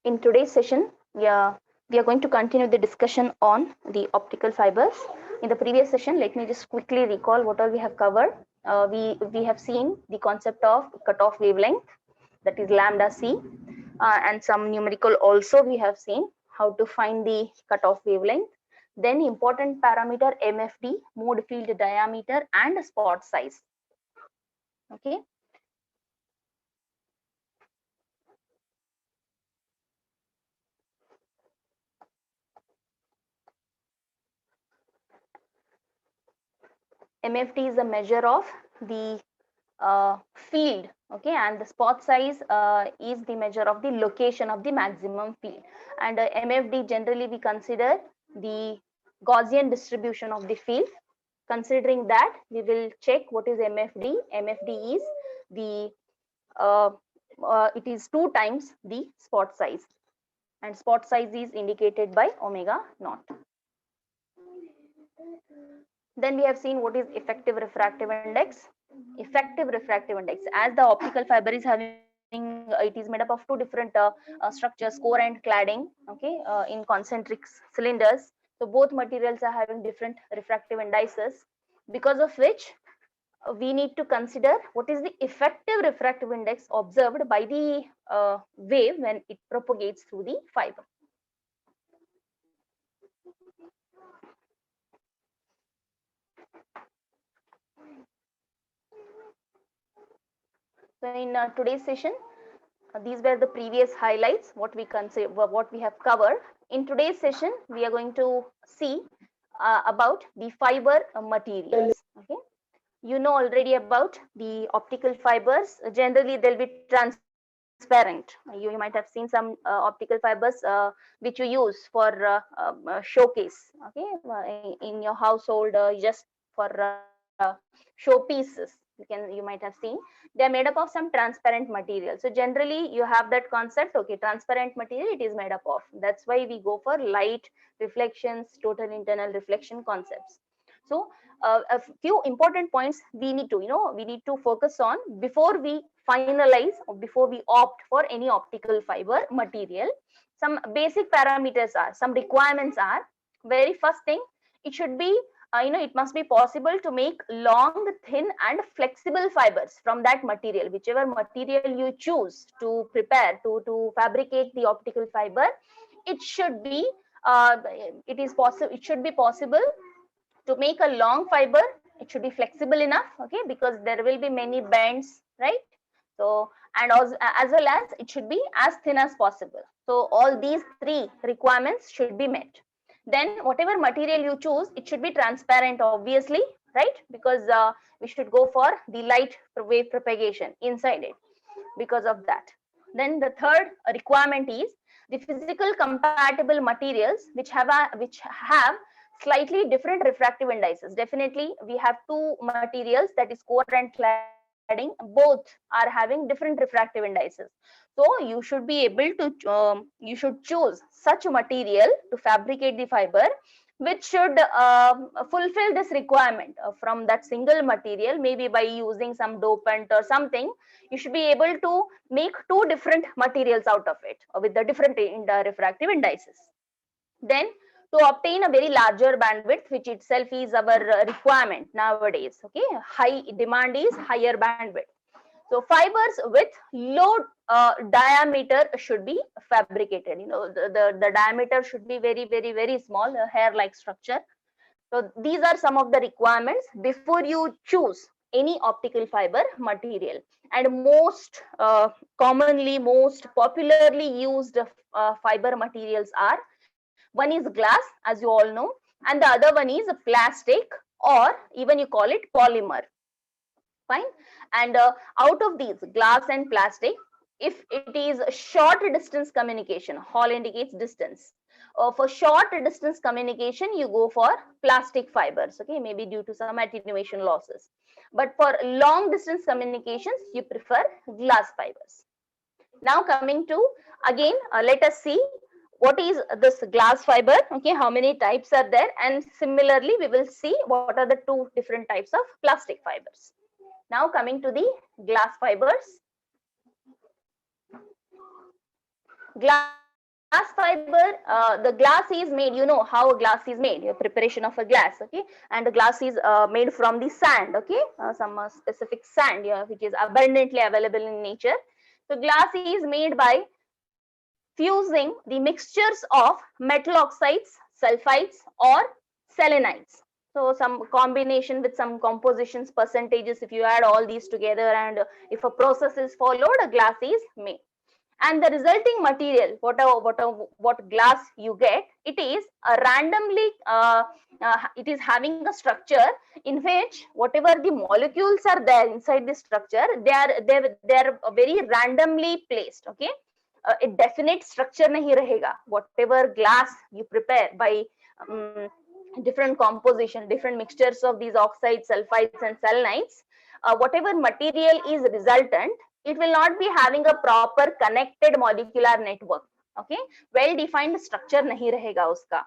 In today's session, we are going to continue the discussion on the optical fibers. In the previous session, let me just quickly recall what all we have covered. We have seen the concept of cutoff wavelength, that is lambda c, and some numerical also we have seen how to find the cutoff wavelength. Then important parameter MFD, mode field diameter and spot size. Okay. MFD is a measure of the field, okay, and the spot size is the measure of the location of the maximum field. And MFD generally we consider the Gaussian distribution of the field. Considering that, we will check what is MFD. MFD is the it is 2 times the spot size, and spot size is indicated by omega naught. Then we have seen what is effective refractive index. Effective refractive index, as the optical fiber is having, it is made up of two different structures, core and cladding, okay, in concentric cylinders. So both materials are having different refractive indices, because of which we need to consider what is the effective refractive index observed by the wave when it propagates through the fiber. So in today's session, these were the previous highlights, what we consider, what we have covered. In today's session, we are going to see about the fiber materials. Okay, you know already about the optical fibers. Generally, they'll be transparent. You might have seen some optical fibers which you use for showcase. Okay, in your household, just for showpieces. You might have seen they are made up of some transparent material. So generally you have that concept, okay, transparent material it is made up of. That's why we go for light reflections, total internal reflection concepts. So a few important points we need to, we need to focus on before we finalize or before we opt for any optical fiber material. Some basic parameters are, some requirements are, very first thing, it should be it must be possible to make long, thin and flexible fibers from that material. Whichever material you choose to prepare, to fabricate the optical fiber, it should be it should be possible to make a long fiber. It should be flexible enough, okay, because there will be many bends, right? So, and also, as well as it should be as thin as possible. So all these three requirements should be met. Then whatever material you choose, it should be transparent, obviously, right? Because we should go for the light wave propagation inside it, because of that. Then the third requirement is the physical compatible materials which have slightly different refractive indices. Definitely we have two materials, that is core and cladding, both are having different refractive indices. So you should be able to you should choose such a material to fabricate the fiber which should fulfill this requirement from that single material. Maybe by using some dopant or something, you should be able to make two different materials out of it with the different refractive indices. Then to obtain a very larger bandwidth, which itself is our requirement nowadays, okay, high demand is higher bandwidth. So fibers with low diameter should be fabricated. The diameter should be very small, a hair-like structure. So these are some of the requirements before you choose any optical fiber material. And most commonly, most popularly used fiber materials are, one is glass, as you all know, and the other one is plastic, or even you call it polymer. Fine. And out of these, glass and plastic, if it is short distance communication, hall indicates distance. For short distance communication, you go for plastic fibers, okay, maybe due to some attenuation losses. But for long distance communications, you prefer glass fibers. Now coming to, again, let us see what is this glass fiber, okay, how many types are there, and similarly we will see what are the two different types of plastic fibers. Now coming to the glass fibers. Glass fiber, the glass is made, you know how a glass is made, your preparation of a glass, okay, and the glass is made from the sand, okay, some specific sand, yeah, which is abundantly available in nature. So glass is made by fusing the mixtures of metal oxides, sulfides, or selenites. So some combination with some compositions, percentages, if you add all these together and if a process is followed, a glass is made. And the resulting material, what glass you get, it is a randomly, it is having a structure in which whatever the molecules are there inside the structure, they are very randomly placed, okay. A definite structure nahi rahega. Whatever glass you prepare by um, different composition, different mixtures of these oxides, sulfides, and selenites, whatever material is resultant, it will not be having a proper connected molecular network. Okay, well defined structure nahi rahega uska.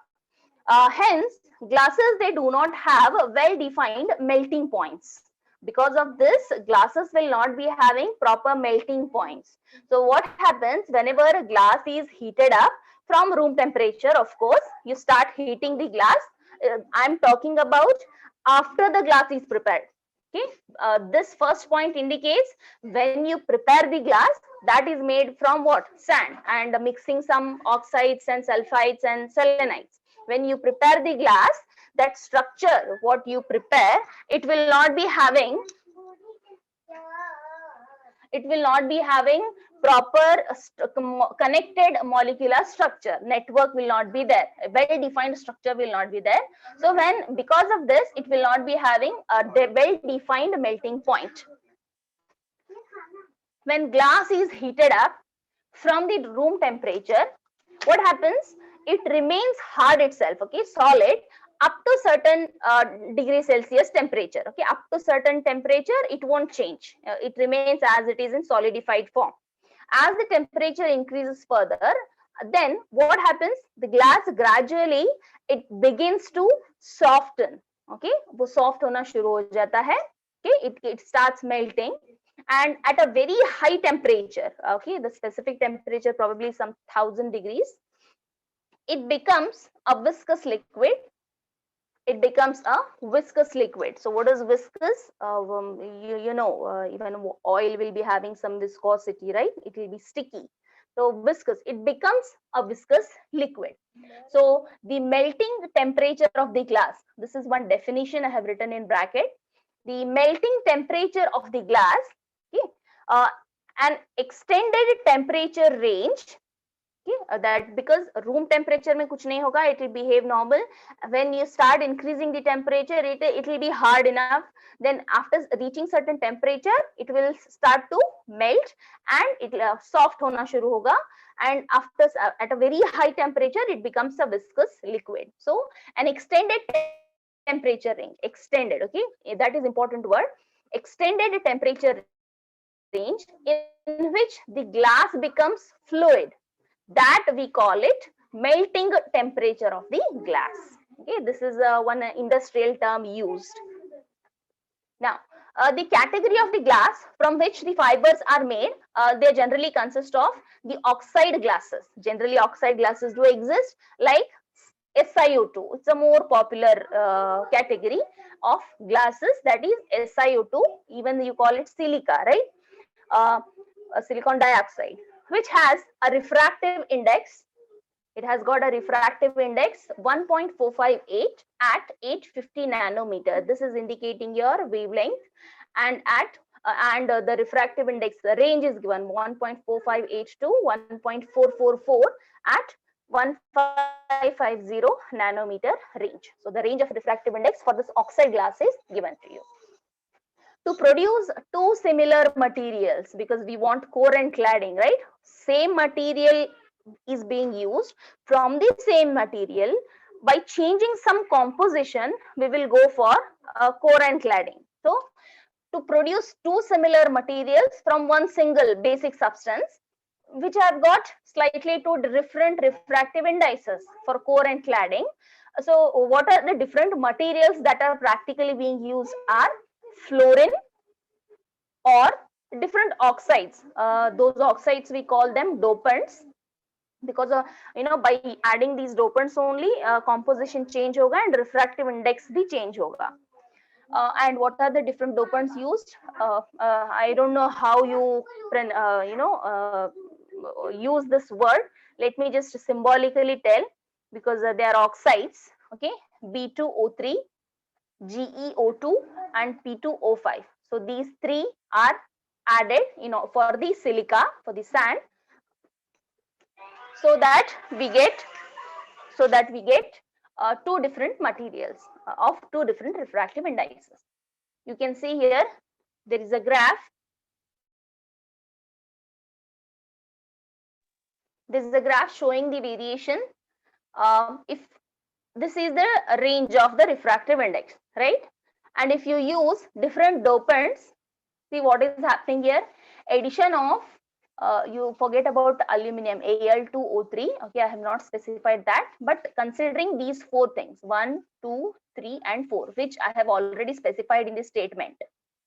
Hence, glasses, they do not have well defined melting points. Because of this, glasses will not be having proper melting points. So what happens whenever a glass is heated up from room temperature? Of course, you start heating the glass. I'm talking about after the glass is prepared. Okay, this first point indicates when you prepare the glass, that is made from what? Sand, and mixing some oxides and sulfides and selenites. When you prepare the glass, that structure what you prepare, it will not be having, proper connected molecular structure. Network will not be there, a well defined structure will not be there. So when, because of this, it will not be having a well defined melting point. When glass is heated up from the room temperature, what happens? It remains hard itself, okay, solid, up to certain degree Celsius temperature. Okay, up to certain temperature, it won't change. It remains as it is in solidified form. As the temperature increases further, then what happens? The glass gradually, it begins to soften. Okay, वो soft होना शुरू हो जाता है. Okay, it starts melting, and at a very high temperature, okay, the specific temperature probably some 1000 degrees, it becomes a viscous liquid. It becomes a viscous liquid. So what is viscous? You know, even oil will be having some viscosity, right? It will be sticky. So viscous, it becomes a viscous liquid. So the melting temperature of the glass, this is one definition I have written in bracket. The melting temperature of the glass, okay, an extended temperature range. That because room temperature mein kuch nahi hoga, it will behave normal. When you start increasing the temperature, it will be hard enough. Then after reaching certain temperature, it will start to melt and it soft hona shuru hoga. And after at a very high temperature, it becomes a viscous liquid. So an extended temperature range, extended, okay, that is important word. Extended temperature range in which the glass becomes fluid, that we call it melting temperature of the glass. Okay, this is one industrial term used. Now, the category of the glass from which the fibers are made, they generally consist of the oxide glasses. Generally, oxide glasses do exist, like SiO2. It's a more popular category of glasses, that is SiO2. Even you call it silica, right? Silicon dioxide, which has a refractive index. It has got a refractive index 1.458 at 850 nanometer. This is indicating your wavelength, and at the refractive index, the range is given 1.458 to 1.444 at 1550 nanometer range. So the range of refractive index for this oxide glass is given to you. To produce two similar materials, because we want core and cladding, right? Same material is being used. From the same material, by changing some composition, we will go for core and cladding. So to produce two similar materials from one single basic substance, which have got slightly two different refractive indices for core and cladding. So what are the different materials that are practically being used are fluorine or different oxides. Those oxides, we call them dopants. because by adding these dopants only composition change hoga and refractive index bhi change hoga. And what are the different dopants used? I don't know how you use this word. Let me just symbolically tell, because they are oxides. Okay, B2O3, GeO2, and P2O5. So these three are added, for the silica, for the sand, so that we get two different materials of two different refractive indices. You can see here there is a graph. This is a graph showing the variation. If this is the range of the refractive index, right? And if you use different dopants, see what is happening here. Addition of you forget about aluminum, Al2O3. Okay, I have not specified that, but considering these four things, 1, 2, 3, and 4, which I have already specified in the statement.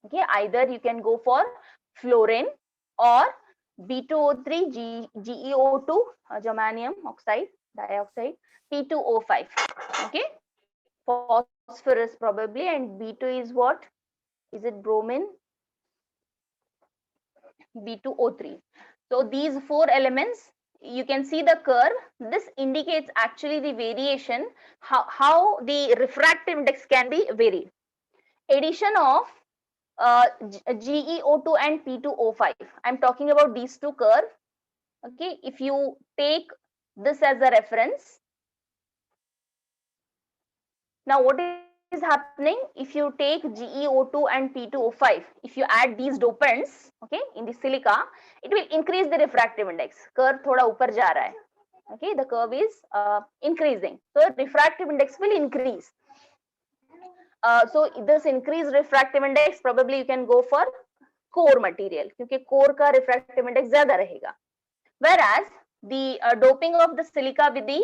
Okay, either you can go for fluorine or B2O3, GeO2, germanium oxide, dioxide, P2O5. Okay, phosphorus probably, and B2 is what? Is it bromine? B2O3. So these four elements, you can see the curve. This indicates actually the variation, how the refractive index can be varied. Addition of GeO2 and P2O5. I'm talking about these two curves. Okay, if you take this as a reference, now what is happening? If you take GeO2 and P2O5, if you add these dopants, okay, in the silica, it will increase the refractive index. Curve thoda upar ja raha hai. Okay, the curve is increasing, so refractive index will increase. So this increased refractive index, probably you can go for core material, क्योंकि core का refractive index ज्यादा रहेगा. Whereas the doping of the silica with the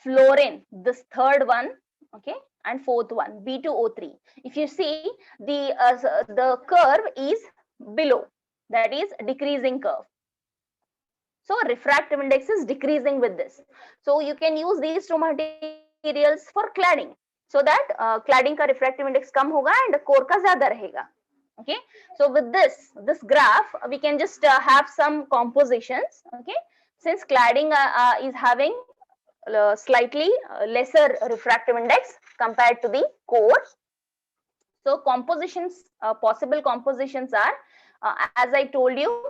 fluorine, this third one, okay, and fourth one, B2O3. If you see, the curve is below, that is decreasing curve. So refractive index is decreasing with this. So you can use these two materials for cladding, so that cladding ka refractive index kam hoga and core ka zyada rahega. Okay, so with this graph, we can just have some compositions. Okay, since cladding is having slightly lesser refractive index compared to the core, so compositions, possible compositions are, as I told you,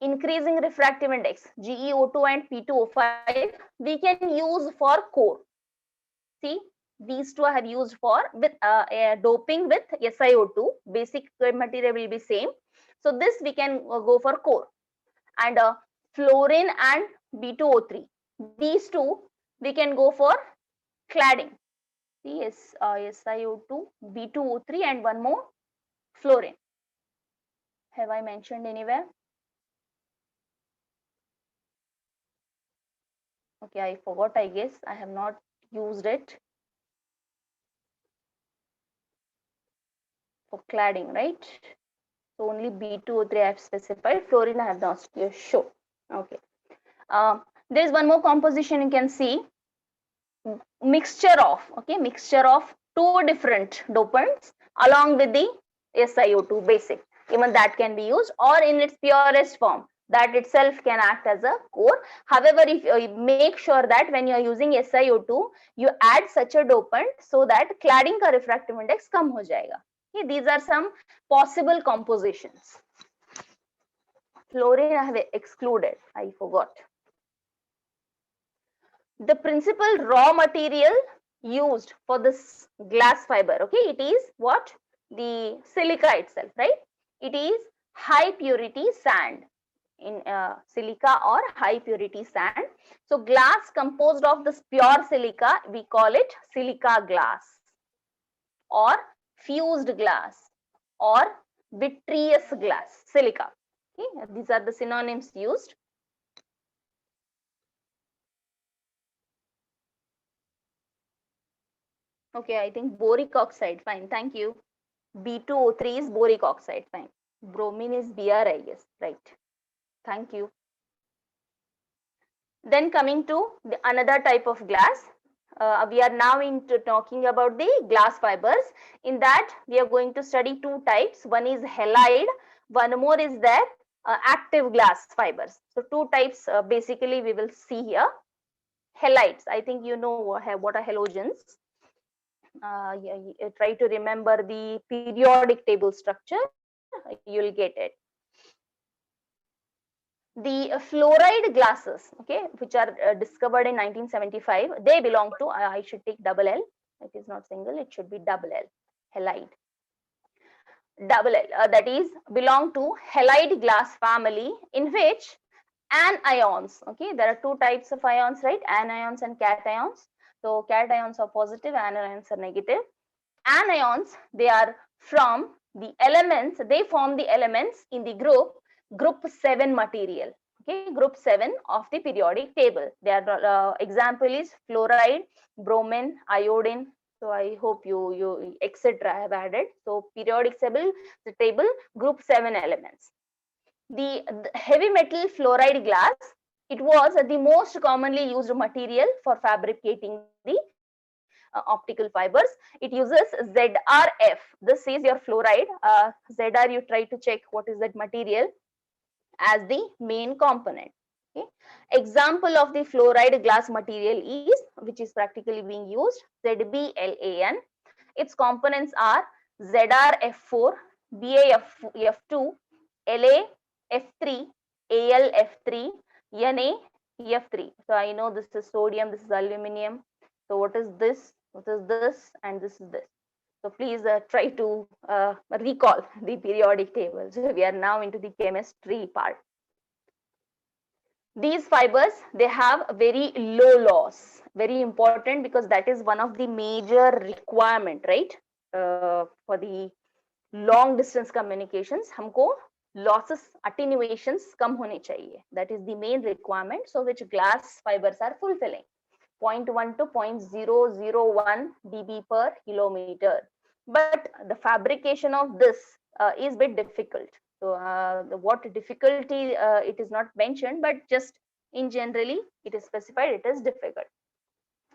increasing refractive index, GeO2 and P2O5, we can use for core. See, these two I have used for with doping with SiO2. Basic material will be same. So this we can go for core. And fluorine and B2O3. These two we can go for cladding. See, SiO2, B2O3, and one more fluorine. Have I mentioned anywhere? Okay, I forgot, I guess. I have not used it for cladding, right? So only B2O3 I have specified. Fluorine I have not here shown. Okay. There is one more composition you can see. Mixture of two different dopants along with the SiO2 basic. Even that can be used, or in its purest form, that itself can act as a core. However, if you make sure that when you are using SiO2, you add such a dopant so that cladding ka refractive index kam ho jayega. Okay, these are some possible compositions. Fluorine I have excluded, I forgot. The principal raw material used for this glass fiber, okay, it is what? The silica itself, right? It is high purity sand, in silica or high purity sand. So glass composed of this pure silica, we call it silica glass or fused glass or vitreous glass, silica. Okay, these are the synonyms used. Okay, I think boric oxide, fine, thank you. B2O3 is boric oxide, fine. Bromine is Br, I guess, right. Thank you. Then coming to another type of glass, we are now into talking about the glass fibers. In that, we are going to study two types. One is halide, one more is that active glass fibers. So two types basically we will see here. Halides, I think you know what are halogens. Yeah, try to remember the periodic table structure, you'll get it. The fluoride glasses, okay, which are discovered in 1975, they belong to, I should take double L, it is not single, it should be double L, halide. Double L, that is belong to halide glass family, in which anions, okay, there are two types of ions, right, anions and cations. So cations are positive, anions are negative. Anions, they are from the elements, they form the elements in the group 7 material, okay, group 7 of the periodic table. Their example is fluoride, bromine, iodine. So I hope you etc have added. So periodic table, the table group 7 elements. The heavy metal fluoride glass, it was the most commonly used material for fabricating the optical fibers. It uses ZRF. This is your fluoride. ZR, you try to check what is that material as the main component. Okay. Example of the fluoride glass material is, which is practically being used, ZBLAN. Its components are ZrF4, BaF2, LaF3, AlF3, NaF3. So I know this is sodium, this is aluminum. So what is this? What is this? And this is this. So please try to recall the periodic table. So we are now into the chemistry part. These fibers, they have very low loss, very important, because that is one of the major requirement, right, for the long distance communications. हमको losses, attenuations कम होने चाहिए. That is the main requirement, so which glass fibers are fulfilling. 0.1 to 0.001 dB per kilometer. But the fabrication of this is bit difficult. So what difficulty it is not mentioned, but just in generally it is specified, it is difficult.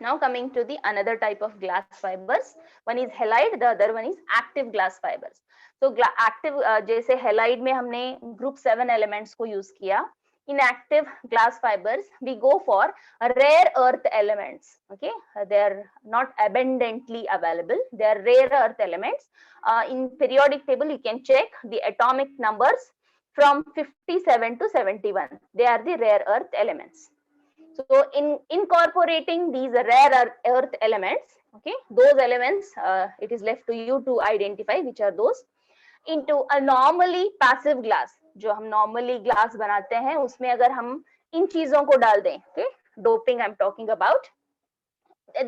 Now coming to the another type of glass fibers, one is halide, the other one is active glass fibers. So active, जैसे halide में हमने group 7 elements को use किया. In active glass fibers, we go for rare earth elements. Okay, they are not abundantly available. They are rare earth elements. In periodic table, you can check the atomic numbers from 57 to 71. They are the rare earth elements. So in incorporating these rare earth elements, okay, those elements, it is left to you to identify which are those, into a normally passive glass. जो हम normally glass बनाते हैं, उसमें अगर हम इन चीजों को डाल दें, okay, doping I'm talking about,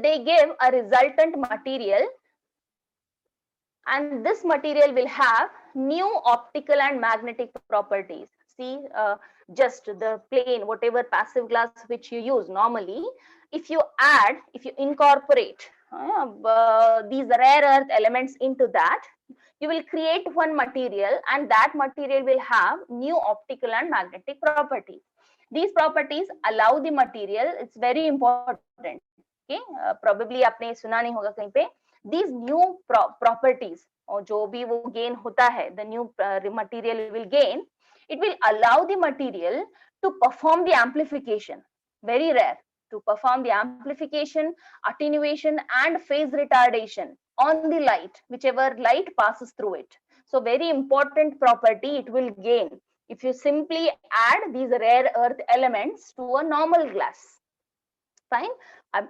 they give a resultant material, and this material will have new optical and magnetic properties. See, just the plain whatever passive glass which you use normally, if you incorporate these rare earth elements into that, you will create one material, and that material will have new optical and magnetic properties. These properties allow the material, it's very important, okay, probably आपने सुना नहीं होगा कहीं पे, these new properties, और जो भी वो gain होता है, the new material will gain, it will allow the material to perform the amplification, very rare, to perform the amplification, attenuation and phase retardation on the light, whichever light passes through it. So very important property it will gain if you simply add these rare earth elements to a normal glass. Fine.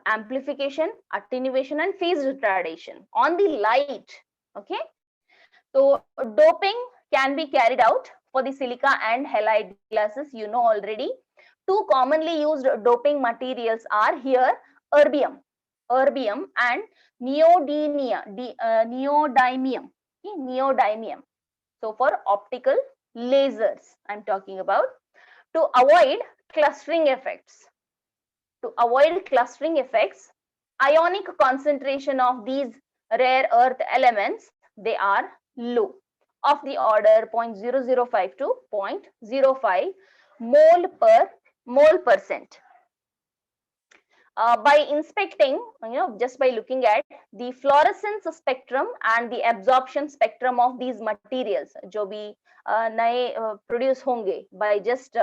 Amplification, attenuation and phase retardation on the light. Okay. So doping can be carried out for the silica and halide glasses, you know already. Two commonly used doping materials are here erbium and neodymium. Neodymium. So for optical lasers, I'm talking about, to avoid clustering effects. To avoid clustering effects, ionic concentration of these rare earth elements, they are low, of the order 0.005 to 0.05 mole per percent. by inspecting, just by looking at the fluorescence spectrum and the absorption spectrum of these materials जो भी नए produce होंगे, by just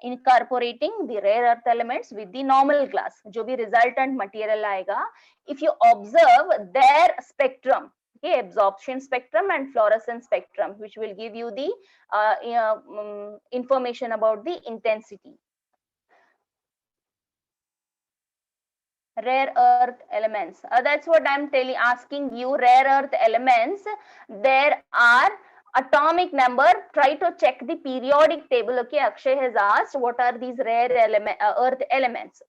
incorporating the rare earth elements with the normal glass, जो भी resultant material आएगा, if you observe their spectrum, okay, absorption spectrum and fluorescence spectrum, which will give you the information about the intensity. Rare earth elements, that's what I'm asking you. Rare earth elements, there are atomic number. Try to check the periodic table. Okay, Akshay has asked what are these rare earth elements.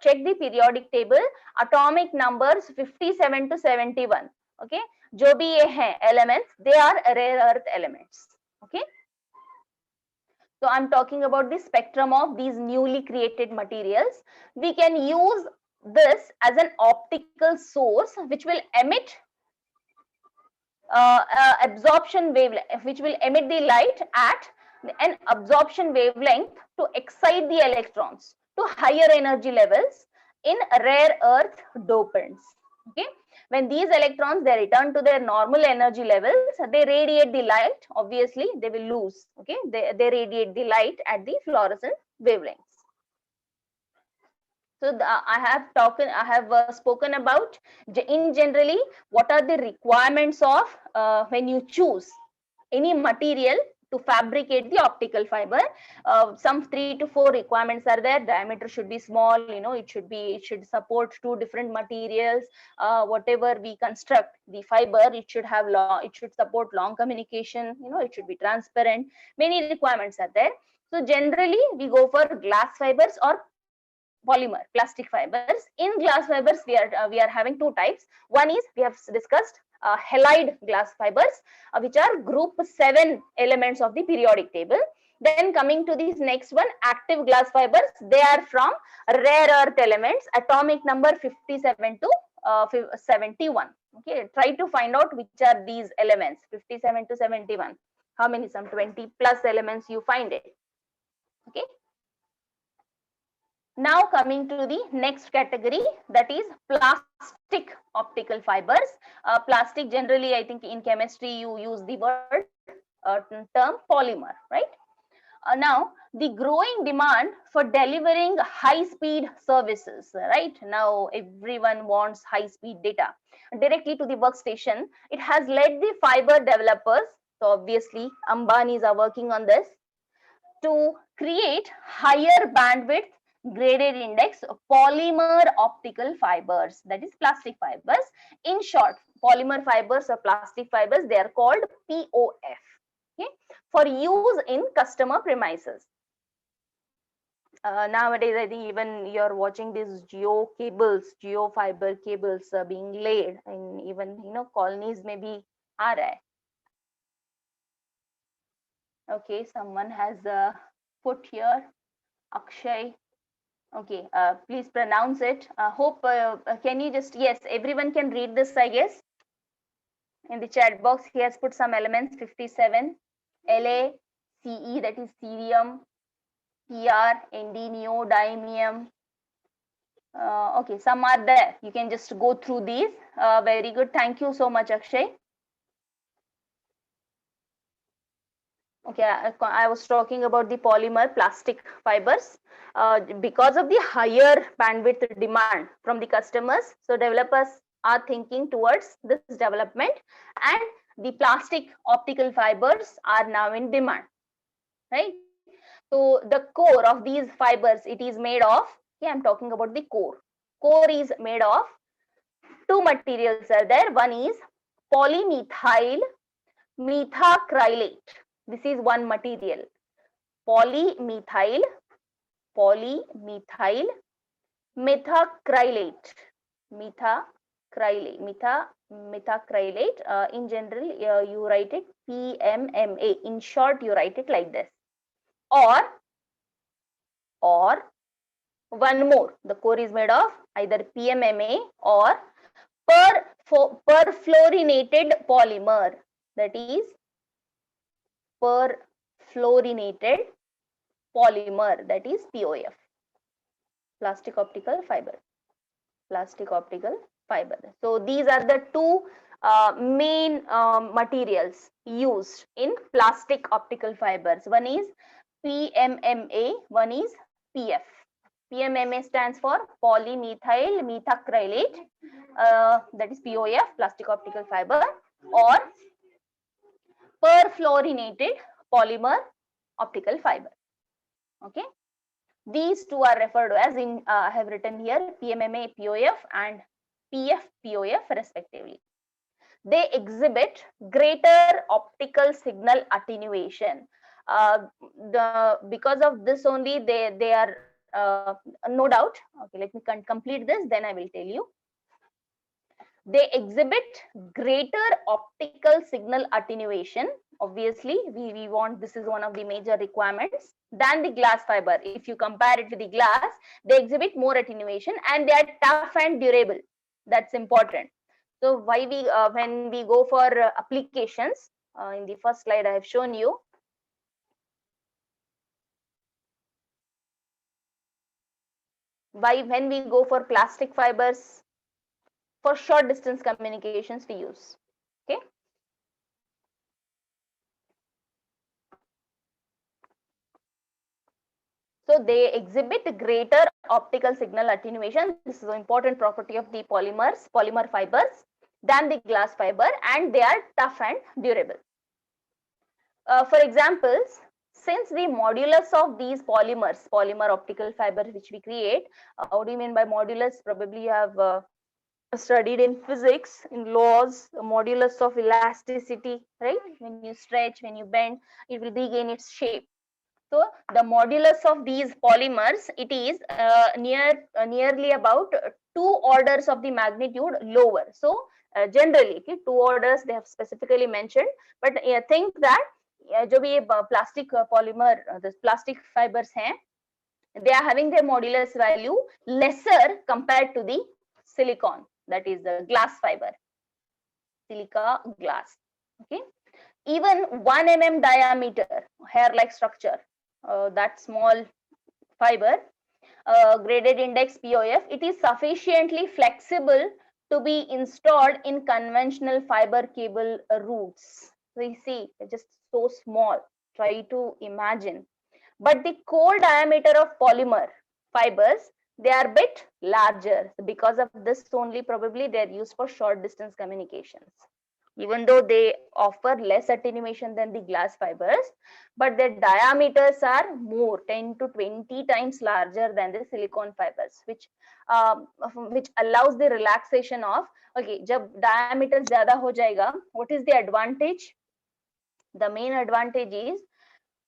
Check the periodic table. Atomic numbers 57 to 71. Okay, जो भी ये हैं elements, they are rare earth elements. Okay, so I'm talking about the spectrum of these newly created materials. We can use this as an optical source which will emit absorption wavelength, which will emit the light at an absorption wavelength to excite the electrons to higher energy levels in rare earth dopants. Okay, when these electrons, they return to their normal energy levels, they radiate the light. Obviously they will lose. Okay, they radiate the light at the fluorescent wavelengths. So I have spoken about in generally what are the requirements of when you choose any material to fabricate the optical fiber. Some 3 to 4 requirements are there. Diameter should be small, it should support 2 different materials. Whatever we construct the fiber, it should have it should support long communication, it should be transparent. Many requirements are there. So generally we go for glass fibers or polymer plastic fibers. In glass fibers, we are having 2 types. One is, we have discussed, halide glass fibers, which are group 7 elements of the periodic table. Then coming to this next one, active glass fibers, they are from rare earth elements, atomic number 57 to 71. Okay, try to find out which are these elements, 57 to 71. How many? Some 20 plus elements you find it. Okay. Now coming to the next category, that is plastic optical fibers. Plastic, generally I think in chemistry you use the word term polymer, right? Now the growing demand for delivering high speed services, right? Now everyone wants high speed data directly to the workstation. It has led the fiber developers, so obviously Ambanis are working on this, to create higher bandwidth graded index polymer optical fibers, that is plastic fibers. In short, polymer fibers or plastic fibers, they are called POF, okay, for use in customer premises. Nowadays I think even you're watching these geo fiber cables being laid in even colonies maybe are there. Okay, someone has put here, Akshay. Okay, please pronounce it. Hope, can you just, yes, everyone can read this, I guess. In the chat box, he has put some elements, 57, La, Ce, that is cerium, Pr, Nd, neodymium. Okay, some are there. You can just go through these. Very good. Thank you so much, Akshay. Okay, I was talking about the polymer plastic fibers. Because of the higher bandwidth demand from the customers, so developers are thinking towards this development, and the plastic optical fibers are now in demand, right? So the core of these fibers, it is made of, yeah, I'm talking about the core. Core is made of 2 materials are there. One is polymethyl methacrylate. This is one material. Polymethyl methacrylate. Methacrylate. In general, you write it PMMA. In short, you write it like this. Or one more. The core is made of either PMMA or perfluorinated polymer. That is perfluorinated polymer, that is POF, plastic optical fiber. plastic optical fiber. So these are the two main materials used in plastic optical fibers. One is PMMA, one is PF. PMMA stands for polymethyl methacrylate, that is POF, plastic optical fiber, or perfluorinated polymer optical fiber. Okay, these two are referred to as in I have written here PMMA POF and PF POF respectively. They exhibit greater optical signal attenuation. Because of this only they are no doubt. Okay, let me complete this, then I will tell you. They exhibit greater optical signal attenuation. Obviously, we want, this is one of the major requirements, than the glass fiber. If you compare it with the glass, they exhibit more attenuation and they are tough and durable. That's important. So why we when we go for applications, in the first slide I have shown you, when we go for plastic fibers for short distance communications we use. Okay. So they exhibit greater optical signal attenuation. This is an important property of the polymer fibers, than the glass fiber, and they are tough and durable. For examples, since the modulus of these polymer optical fibers which we create, what do you mean by modulus? Probably you have studied in physics, in laws, modulus of elasticity, right? When you stretch, when you bend, it will regain its shape. So the modulus of these polymers, it is nearly about 2 orders of the magnitude lower. So generally, okay, 2 orders they have specifically mentioned, but think that जो भी ये plastic polymer, the plastic fibers हैं, they are having their modulus value lesser compared to the silicon, that is the glass fiber, silica glass. Okay, even 1 mm diameter hair-like structure, that small fiber, graded index POF, it is sufficiently flexible to be installed in conventional fiber cable routes. So you see, just so small. Try to imagine. But the core diameter of polymer fibers, they are a bit larger. Because of this only, probably they are used for short distance communications. Even though they offer less attenuation than the glass fibers, but their diameters are more, 10 to 20 times larger than the silicon fibers, which allows the relaxation of, okay, जब diameter ज़्यादा हो जाएगा, what is the advantage? The main advantage is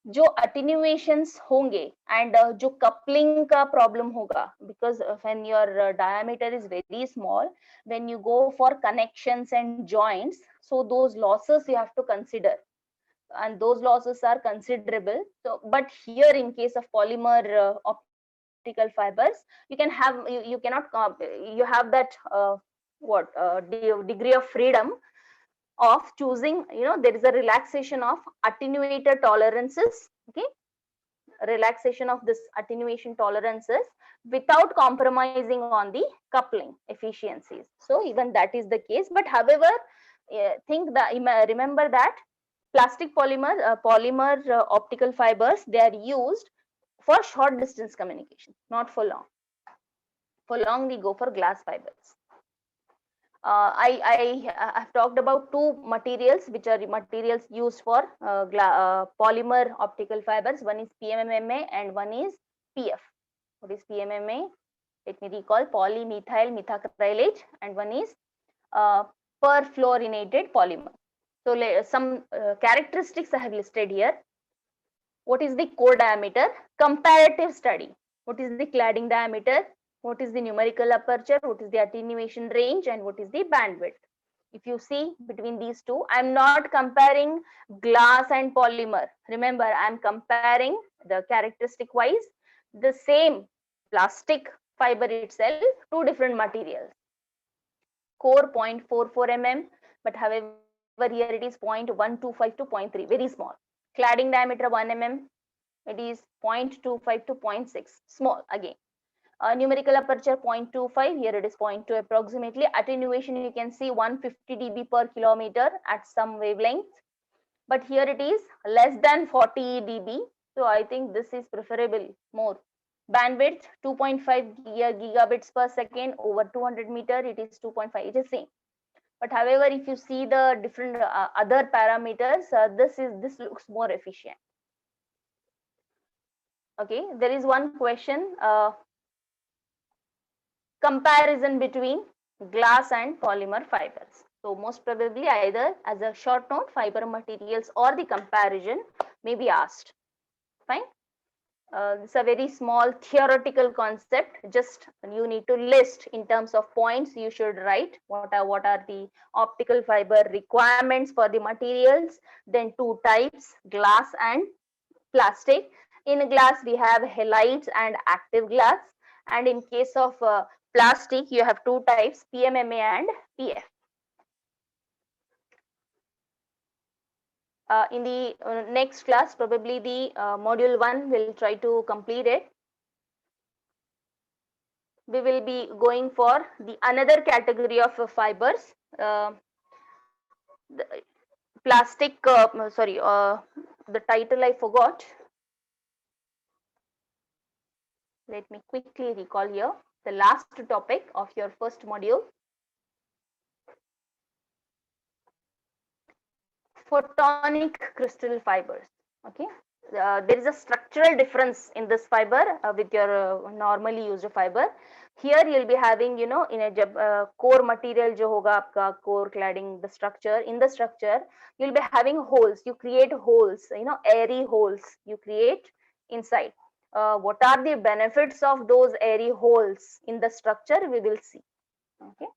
जो attenuations होंगे and जो coupling का problem होगा, because when your diameter is very small, when you go for connections and joints, so those losses you have to consider, and those losses are considerable. So but here in case of polymer optical fibers, you can have, you cannot you have that degree of freedom of choosing, there is a relaxation of attenuator tolerances. Okay, relaxation of this attenuation tolerances without compromising on the coupling efficiencies. So even that is the case, but however, remember that plastic polymer optical fibers, they are used for short distance communication, not for long. For long we go for glass fibers. I have talked about two materials which are materials used for polymer optical fibers. One is PMMA and one is PF. What is PMMA? Let me recall, polymethyl methacrylate, and one is perfluorinated polymer. So some characteristics I have listed here. What is the core diameter? Comparative study. What is the cladding diameter? What is the numerical aperture? What is the attenuation range? And what is the bandwidth? If you see between these two, I'm not comparing glass and polymer. Remember, I'm comparing the characteristic wise the same plastic fiber itself, two different materials. Core 0.44 mm, but however here it is 0.125 to 0.3, very small. Cladding diameter 1 mm, it is 0.25 to 0.6, small again. Numerical aperture 0.25, here it is 0.2 approximately. Attenuation you can see 150 dB per kilometer at some wavelengths, but here it is less than 40 dB. So I think this is preferable more. Bandwidth 2.5 gigabits per second over 200 meter, it is 2.5, it is same. But however, if you see the different other parameters, this looks more efficient. Okay, there is one question, comparison between glass and polymer fibers. So most probably either as a short note, fiber materials, or the comparison may be asked. Fine. It's a very small theoretical concept. Just you need to list in terms of points. You should write what are the optical fiber requirements for the materials. Then two types, glass and plastic. In glass we have halides and active glass, and in case of plastic you have two types, PMMA and PF. In the next class, probably the module 1 will try to complete it. We will be going for the another category of fibers, the plastic, sorry, the title I forgot. Let me quickly recall here the last topic of your first module. Photonic crystal fibers. Okay, there is a structural difference in this fiber with your normally used fiber. Here you'll be having, in a core material jo hoga aapka, core cladding, the structure, in the structure you'll be having holes. You create holes, airy holes you create inside. What are the benefits of those airy holes in the structure, we will see. Okay,